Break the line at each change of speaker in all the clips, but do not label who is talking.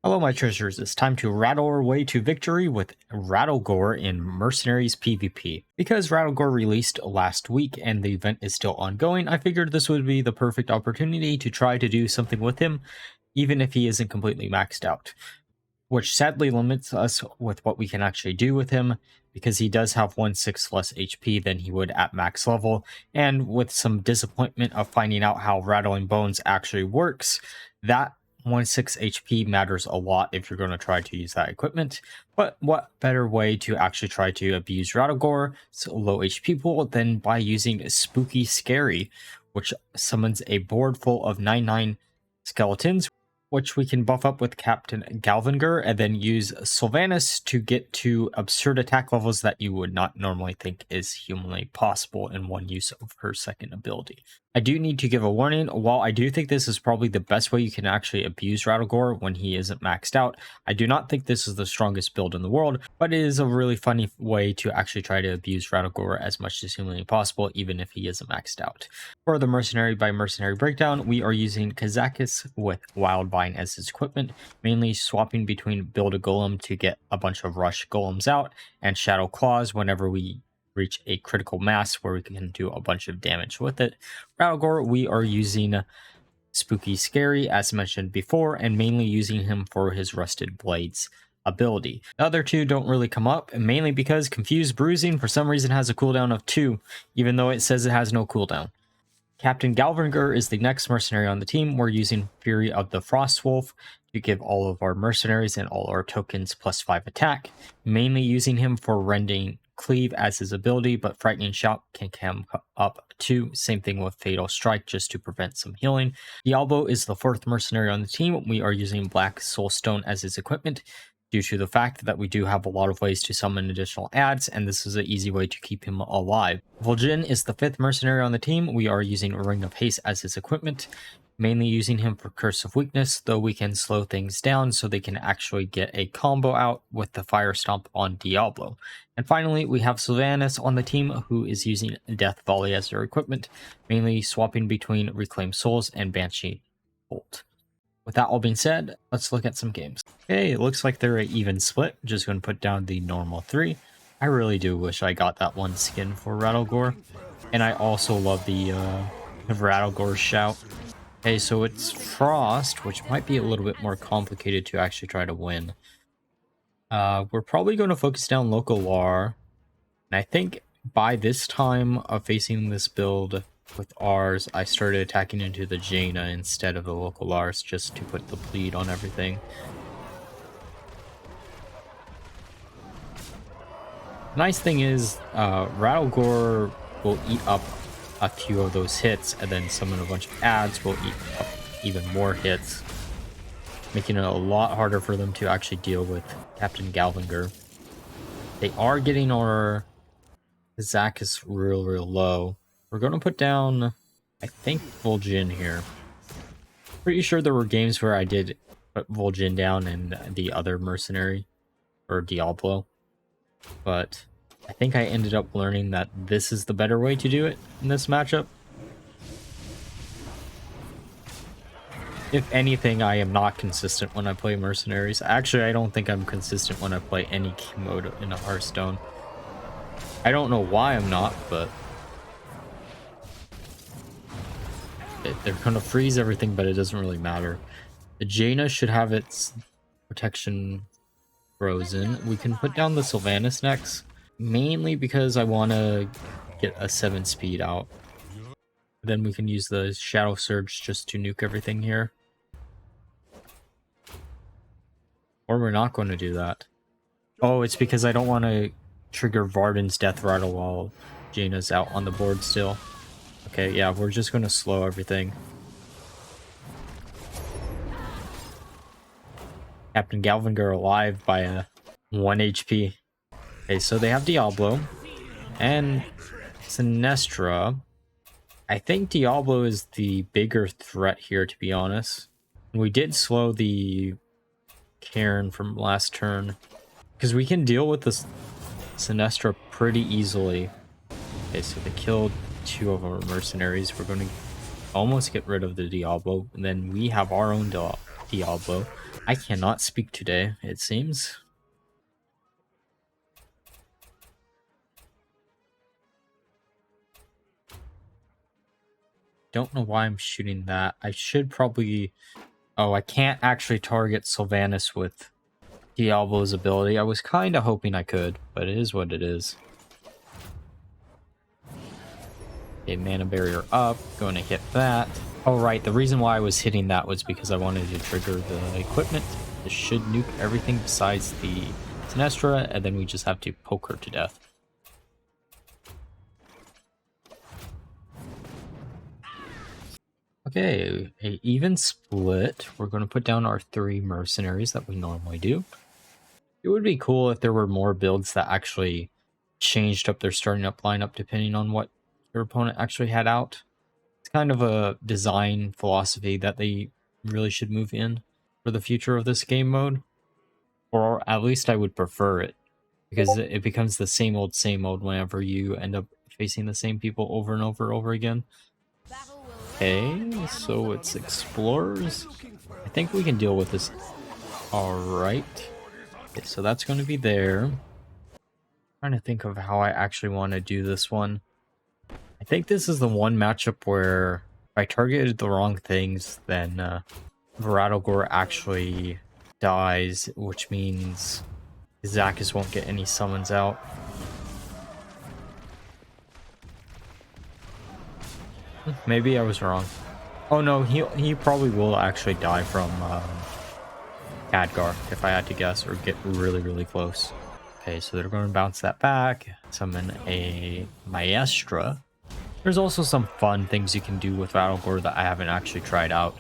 Hello my treasures, it's time to rattle our way to victory with Rattlegore in Mercenaries PvP. Because Rattlegore released last week and the event is still ongoing, I figured this would be the perfect opportunity to try to do something with him, even if he isn't completely maxed out. Which sadly limits us with what we can actually do with him, because he does have 1/6 less HP than he would at max level, and with some disappointment of finding out how Rattling Bones actually works, that 1/6 HP matters a lot if you're going to try to use that equipment. But what better way to actually try to abuse Rattlegore's low HP pool than by using Spooky Scary, which summons a board full of 9/9 skeletons, which we can buff up with Captain Galvangar and then use Sylvanas to get to absurd attack levels that you would not normally think is humanly possible in one use of her second ability. I do need to give a warning, while I do think this is probably the best way you can actually abuse Rattlegore when he isn't maxed out, I do not think this is the strongest build in the world, but it is a really funny way to actually try to abuse Rattlegore as much as humanly possible, even if he isn't maxed out. For the Mercenary by Mercenary Breakdown, we are using Kazakus with Wildvine as his equipment, mainly swapping between Build a Golem to get a bunch of Rush Golems out, and Shadow Claws whenever we reach a critical mass where we can do a bunch of damage with it. Rattlegore, we are using Spooky Scary as mentioned before, and mainly using him for his Rusted Blades ability. The other two don't really come up, mainly because Confused Bruising for some reason has a cooldown of 2, even though it says it has no cooldown. Captain Galvangar is the next mercenary on the team. We're using Fury of the Frostwolf to give all of our mercenaries and all our tokens +5 attack, mainly using him for rending Cleave as his ability, but Frightening Shout can come up too. Same thing with Fatal Strike just to prevent some healing. Diablo is the 4th mercenary on the team. We are using Black Soulstone as his equipment due to the fact that we do have a lot of ways to summon additional adds, and this is an easy way to keep him alive. Vol'jin is the 5th mercenary on the team. We are using Ring of Haste as his equipment, mainly using him for Curse of Weakness, though we can slow things down so they can actually get a combo out with the Fire Stomp on Diablo. And finally, we have Sylvanas on the team, who is using Death Volley as their equipment, mainly swapping between Reclaim Souls and Banshee Bolt. With that all being said, let's look at some games. Okay, it looks like they're an even split. Just going to put down the normal 3. I really do wish I got that one skin for Rattlegore. And I also love the Rattlegore shout. Okay, so it's Frost, which might be a little bit more complicated to actually try to win. We're probably going to focus down local Lar. And I think by this time of facing this build with ours, I started attacking into the Jaina instead of the local Lars just to put the bleed on everything. Nice thing is, Rattlegore will eat up a few of those hits, and then summon a bunch of adds will eat up even more hits, making it a lot harder for them to actually deal with Captain Galvangar. They are getting our Kazakus real low. We're going to put down, I think, Vol'jin here. Pretty sure there were games where I did put Vol'jin down and the other mercenary, or Diablo. But I think I ended up learning that this is the better way to do it in this matchup. If anything, I am not consistent when I play Mercenaries. Actually, I don't think I'm consistent when I play any game mode in a Hearthstone. I don't know why I'm not, but they're gonna freeze everything, but it doesn't really matter. The Jaina should have its protection frozen. We can put down the Sylvanas next, mainly because I want to get a 7 speed out. Then we can use the Shadow Surge just to nuke everything here. Or we're not going to do that. Oh, it's because I don't want to trigger Varden's Death Rattle while Jaina's out on the board still. Okay, yeah, we're just going to slow everything. Captain Galvangar alive by a 1 HP. Okay, so they have Diablo and Sinestra. I think Diablo is the bigger threat here, to be honest. We did slow the Cairn from last turn, because we can deal with this Sinestra pretty easily. Okay, so they killed 2 of our mercenaries. We're going to almost get rid of the Diablo, and then we have our own Diablo. I cannot speak today, it seems. Don't know why I'm shooting that. I should probably... Oh, I can't actually target Sylvanas with Diablo's ability. I was kind of hoping I could, but it is what it is. Okay, mana barrier up. Going to hit that. Oh, right. The reason why I was hitting that was because I wanted to trigger the equipment. This should nuke everything besides the Sinestra, and then we just have to poke her to death. Okay, a even split. We're going to put down our 3 mercenaries that we normally do. It would be cool if there were more builds that actually changed up their starting up lineup depending on what your opponent actually had out. It's kind of a design philosophy that they really should move in for the future of this game mode. Or at least I would prefer it, because it becomes the same old whenever you end up facing the same people over and over again. Okay, so it's explorers. I think we can deal with this. Alright. Okay, so that's going to be there. I'm trying to think of how I actually want to do this one. I think this is the one matchup where if I targeted the wrong things, then Rattlegore actually dies, which means Kazakus won't get any summons out. Maybe I was wrong. Oh no, he probably will actually die from Khadgar, if I had to guess, or get really close. Okay, so they're going to bounce that back, summon a Maestra. There's also some fun things you can do with Rattlegore that I haven't actually tried out,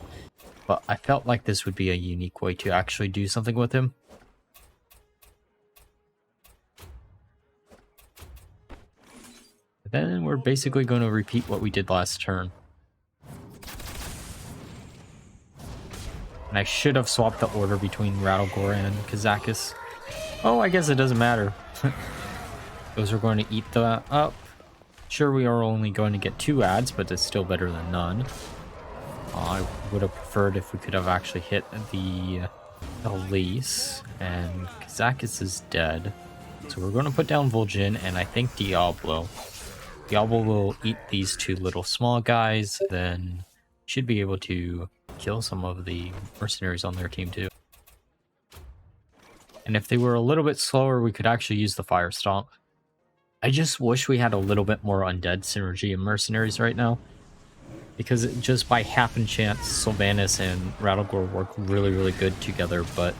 but I felt like this would be a unique way to actually do something with him. Then we're basically going to repeat what we did last turn. And I should have swapped the order between Rattlegore and Kazakus. Oh, I guess it doesn't matter. Those are going to eat that up. Sure, we are only going to get 2 adds, but it's still better than none. I would have preferred if we could have actually hit the Elise. And Kazakus is dead. So we're going to put down Vol'jin and I think Diablo. Diablo will eat these 2 little small guys, then should be able to kill some of the mercenaries on their team too. And if they were a little bit slower, we could actually use the Fire Stomp. I just wish we had a little bit more undead synergy in mercenaries right now, because just by happen chance, Sylvanas and Rattlegore work really good together, but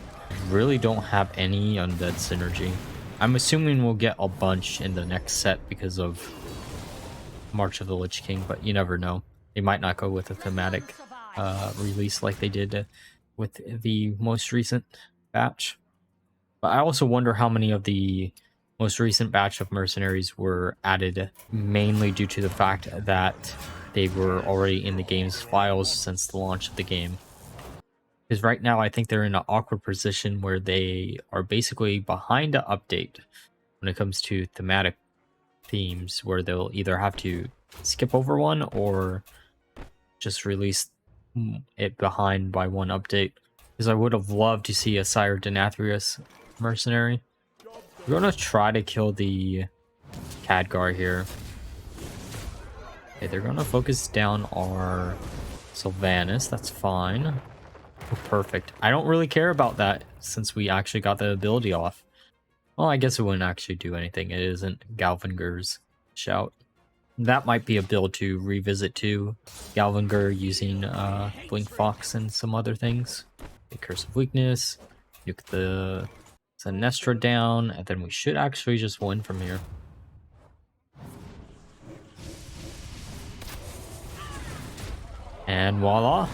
really don't have any undead synergy. I'm assuming we'll get a bunch in the next set because of March of the Lich King, but you never know. They might not go with a thematic release like they did with the most recent batch. But I also wonder how many of the most recent batch of mercenaries were added mainly due to the fact that they were already in the game's files since the launch of the game. Because right now I think they're in an awkward position where they are basically behind an update when it comes to thematic themes, where they'll either have to skip over one or just release it behind by one update. Because I would have loved to see a Sire Denathrius mercenary. We're going to try to kill the Khadgar here. Okay, they're going to focus down our Sylvanas. That's fine. Oh, perfect. I don't really care about that since we actually got the ability off. Well, I guess it wouldn't actually do anything. It isn't Galvangar's shout. That might be a build to revisit too. Galvangar using Blink Fox and some other things. Okay, Curse of Weakness. Nuke the Sinestra down, and then we should actually just win from here. And voila.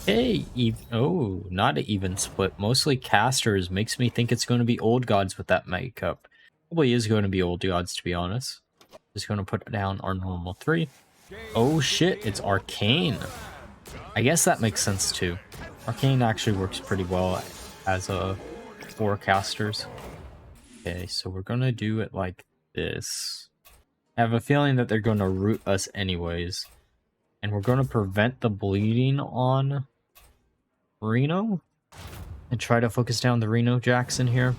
Hey, oh, not an even split. Mostly casters. Makes me think it's going to be old gods with that makeup. Probably is going to be old gods, to be honest. Just going to put down our normal 3. Oh shit, it's Arcane. I guess that makes sense too. Arcane actually works pretty well as a 4 casters. Okay, so we're going to do it like this. I have a feeling that they're going to root us anyways. And we're going to prevent the bleeding on Reno and try to focus down the Reno Jackson here.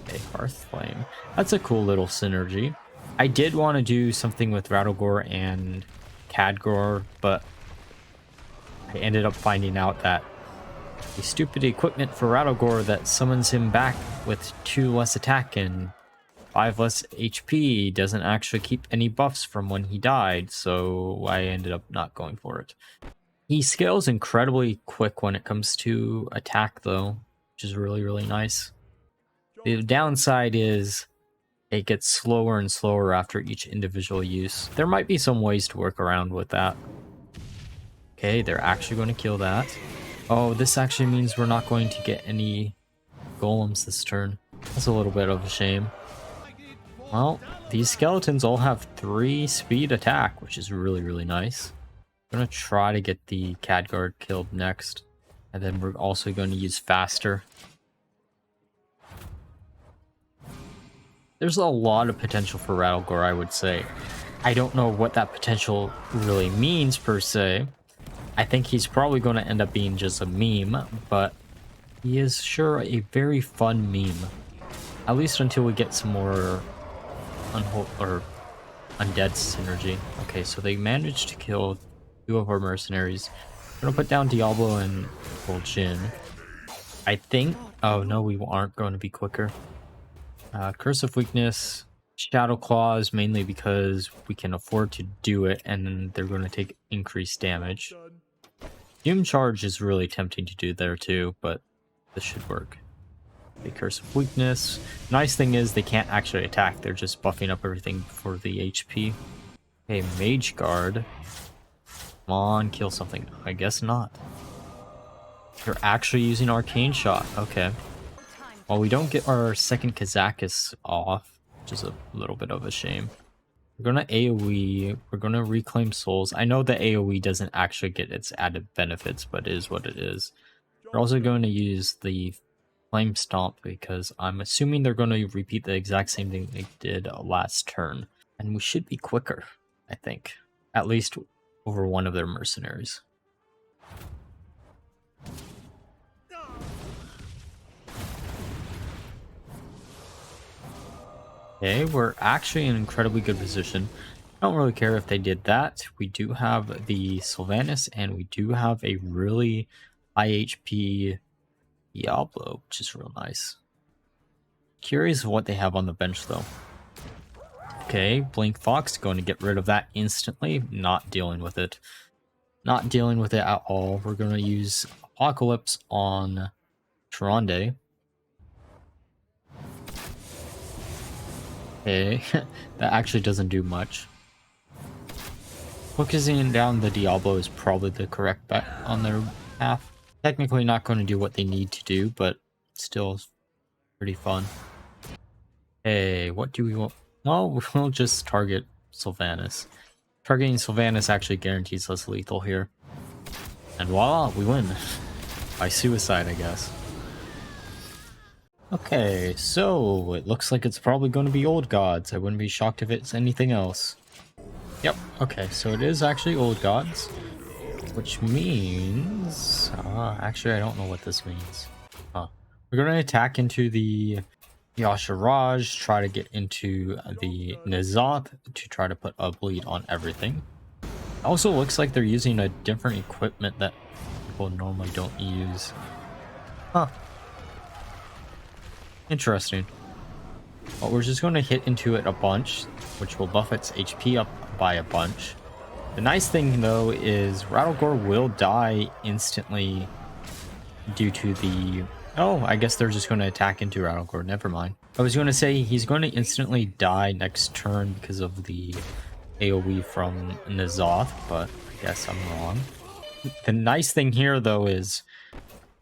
Okay, Hearthflame. That's a cool little synergy. I did want to do something with Rattlegore and Khadgar, but I ended up finding out that the stupid equipment for Rattlegore that summons him back with 2 less attack and 5 less HP doesn't actually keep any buffs from when he died, so I ended up not going for it. He scales incredibly quick when it comes to attack though, which is really, really nice. The downside is it gets slower and slower after each individual use. There might be some ways to work around with that. Okay, they're actually going to kill that. Oh, this actually means we're not going to get any golems this turn. That's a little bit of a shame. Well, these skeletons all have 3 speed attack, which is really, really nice. I'm going to try to get the Khadgar killed next. And then we're also going to use faster. There's a lot of potential for Rattlegore, I would say. I don't know what that potential really means, per se. I think he's probably going to end up being just a meme, but he is sure a very fun meme. At least until we get some more undead synergy. Okay, so they managed to kill 2 of our mercenaries. We're going to put down Diablo and Vol'jin. I think... Oh, no, we aren't going to be quicker. Curse of Weakness, Shadow Claws, mainly because we can afford to do it, and then they're going to take increased damage. Doom Charge is really tempting to do there too, but this should work. The Curse of Weakness. Nice thing is they can't actually attack, they're just buffing up everything for the HP. Okay, Mage Guard. Come on, kill something. I guess not. They're actually using Arcane Shot. Okay. Well, we don't get our second Kazakus off, which is a little bit of a shame. We're going to AoE. We're going to reclaim souls. I know the AoE doesn't actually get its added benefits, but it is what it is. We're also going to use the Flame Stomp because I'm assuming they're going to repeat the exact same thing they did last turn. And we should be quicker, I think. At least over one of their mercenaries. Okay, we're actually in an incredibly good position. I don't really care if they did that. We do have the Sylvanas, and we do have a really high HP Diablo, which is real nice. Curious what they have on the bench, though. Okay, Blink Fox, going to get rid of that instantly. Not dealing with it. Not dealing with it at all. We're going to use Apocalypse on Tronde. Okay, that actually doesn't do much. Focusing down the Diablo is probably the correct bet on their half. Technically not going to do what they need to do, but still pretty fun. Hey, what do we want? Well, we'll just target Sylvanas. Targeting Sylvanas actually guarantees us lethal here. And voila, we win. By suicide, I guess. Okay, so it looks like it's probably going to be Old Gods. I wouldn't be shocked if it's anything else. Yep, okay, so it is actually Old Gods. Which means... actually, I don't know what this means. We're going to attack into the Yasharaj, try to get into the N'Zoth to try to put a bleed on everything. It also looks like they're using a different equipment that people normally don't use. Huh. Interesting. Well, we're just going to hit into it a bunch, which will buff its HP up by a bunch. The nice thing, though, is Rattlegore will die instantly due to the... Oh, I guess they're just going to attack into Rattlegore. Never mind. I was going to say he's going to instantly die next turn because of the AoE from N'Zoth, but I guess I'm wrong. The nice thing here, though, is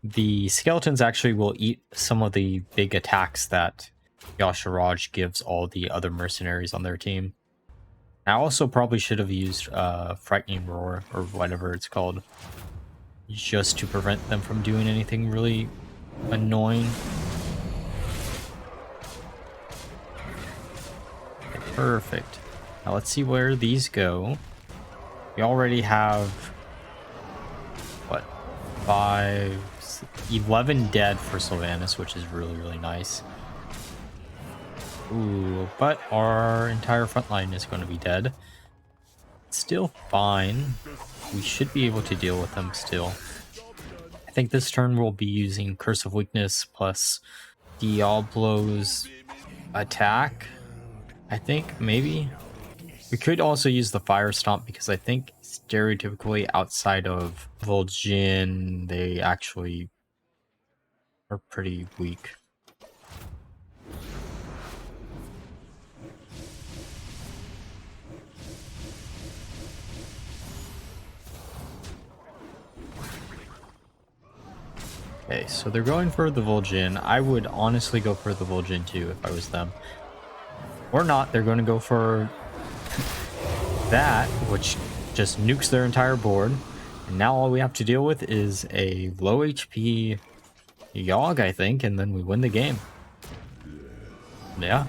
the skeletons actually will eat some of the big attacks that Yasharaj gives all the other mercenaries on their team. I also probably should have used Frightening Roar, or whatever it's called, just to prevent them from doing anything really annoying. Okay, perfect. Now let's see where these go. We already have what, 11 dead for Sylvanas, which is really, really nice. Ooh, but our entire front line is going to be dead. Still fine. We should be able to deal with them still. I think this turn we'll be using Curse of Weakness plus Diablo's attack. I think, maybe. We could also use the Fire Stomp because I think stereotypically outside of Vol'jin, they actually are pretty weak. Okay, so they're going for the Vol'jin. I would honestly go for the Vol'jin too if I was them. Or not, they're going to go for that, which just nukes their entire board. And now all we have to deal with is a low HP Yogg, I think, and then we win the game. Yeah.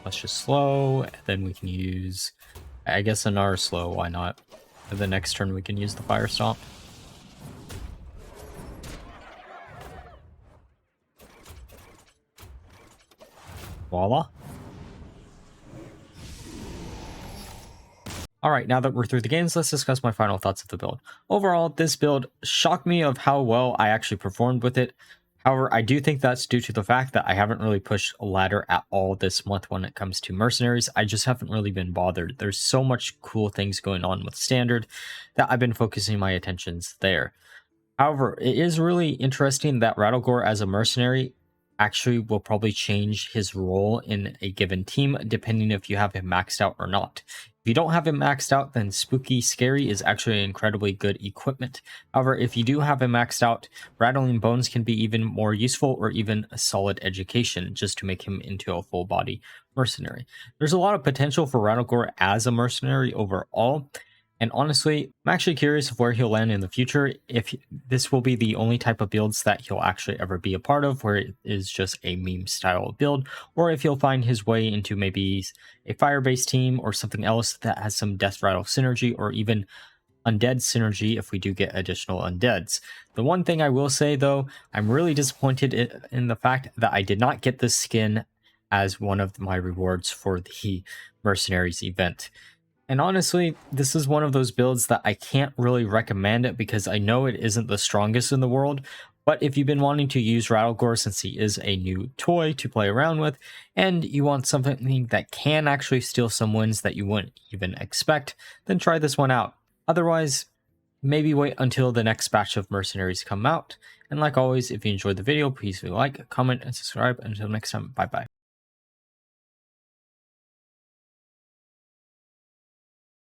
Let's just slow, and then we can use, I guess, another slow, why not? For the next turn we can use the Fire Stomp. Voila. Alright, now that we're through the games, let's discuss my final thoughts of the build. Overall, this build shocked me of how well I actually performed with it. However, I do think that's due to the fact that I haven't really pushed a ladder at all this month when it comes to Mercenaries. I just haven't really been bothered. There's so much cool things going on with Standard that I've been focusing my attentions there. However, it is really interesting that Rattlegore as a mercenary actually will probably change his role in a given team depending if you have him maxed out or not. If you don't have him maxed out, then Spooky Scary is actually incredibly good equipment. However, if you do have him maxed out, Rattling Bones can be even more useful, or even a solid education, just to make him into a full body mercenary. There's a lot of potential for Rattlegore as a mercenary overall. And honestly, I'm actually curious of where he'll land in the future, if this will be the only type of builds that he'll actually ever be a part of, where it is just a meme style build, or if he'll find his way into maybe a fire-based team or something else that has some Death Rattle synergy, or even undead synergy if we do get additional undeads. The one thing I will say though, I'm really disappointed in the fact that I did not get this skin as one of my rewards for the Mercenaries event. And honestly, this is one of those builds that I can't really recommend it because I know it isn't the strongest in the world. But if you've been wanting to use Rattlegore since he is a new toy to play around with, and you want something that can actually steal some wins that you wouldn't even expect, then try this one out. Otherwise, maybe wait until the next batch of Mercenaries come out. And like always, if you enjoyed the video, please leave a like, comment, and subscribe. Until next time, bye bye.